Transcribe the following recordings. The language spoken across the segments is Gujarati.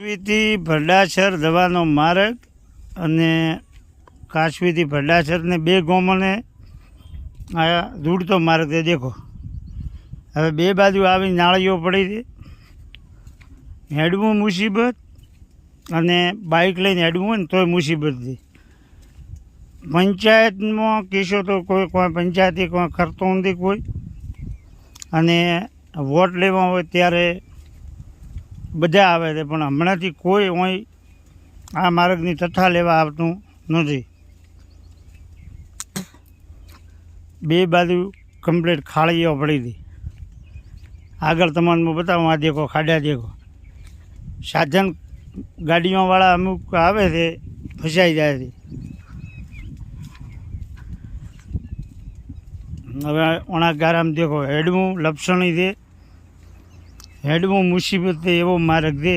કાશવીથી ભરડાસર દવાનો માર્ગ અને કાશવીથી ભરડાસરને બે ગામોને આ જોડતો માર્ગ છે. દેખો હવે બે બાજુ આવી નાળીઓ પડી છે. હેડવું મુસીબત અને બાઇક લઈને હેડવું હોય ને તોય મુસીબત છે. પંચાયતમાં કેસો તો કોઈ પંચાયતી કોઈ કરતો નથી કોઈ, અને વોટ લેવા હોય ત્યારે બધા આવે છે, પણ હમણાંથી કોઈ હોય આ માર્ગની તથા લેવા આવતું નથી. બે બાજુ કમ્પ્લીટ ખાળીઓ પડી હતી. આગળ તમને બતાવું, આ દેખો ખાડા દેખો. સાધન ગાડીઓવાળા અમુક આવે છે, ફસાઈ જાય છે. હવે ઓણા ગારામ દેખો હેડવું લપસણી છે, હેડવું મુસીબત છે એવો માર્ગ છે.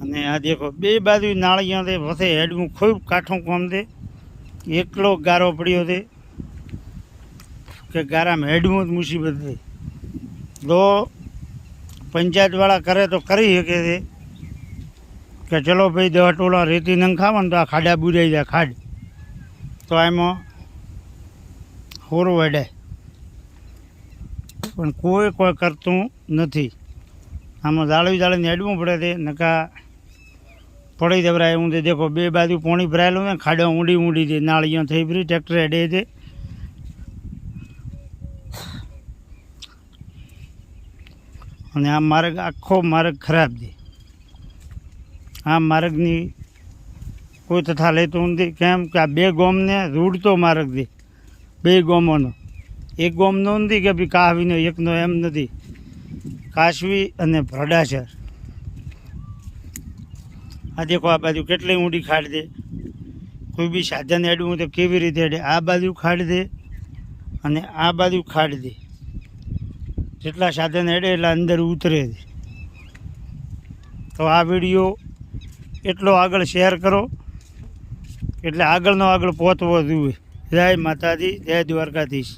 અને આ દેખો બે બાજુ નાળીઓ છે, વસે હેડવું ખૂબ કાઠું કામ છે. એકલો ગારો પડ્યો છે કે ગારામાં હેડવું જ મુસીબત છે. તો પંચાયતવાળા કરે તો કરી શકે છે કે ચલો ભાઈ 10 ટોલા રેતી નંખાવો ને તો આ ખાડા બુરાઈ જાય. ખાડ તો એમાં હોરું હેડે, પણ કોઈ કરતું નથી. આમાં જાળવીને હેડવું પડે છે, નકા પડી જવરાય એવું છે. દેખો બે બાજુ પાણી ભરાયેલું ને ખાડો ઊંડી છે, નાળીઓ થઈ ફરી ટ્રેક્ટર હેડે છે. અને આ માર્ગ આખો માર્ગ ખરાબ છે. આ માર્ગની કોઈ તથા લેતું નથી. કેમ કે આ બે ગામને રૂડતો માર્ગ છે, બે ગામોનો. એક ગામનો નથી કે ભાઈ કાશવીનો એકનો, એમ નથી. કાશવી અને ભરડાસર. આ દેખો આ બાજુ કેટલી ઊંડી ખાડ દે. કોઈ બી સાધન હેડવું તો કેવી રીતે હેડે. આ બાજુ ખાડ દે અને આ બાજુ ખાડ દે. જેટલા સાધન હેડે એટલા અંદર ઉતરે છે. તો આ વિડીયો એટલો આગળ શેર કરો એટલે આગળ પહોંચવો જોઈએ. જય માતાજી, જય દ્વારકાધીશ.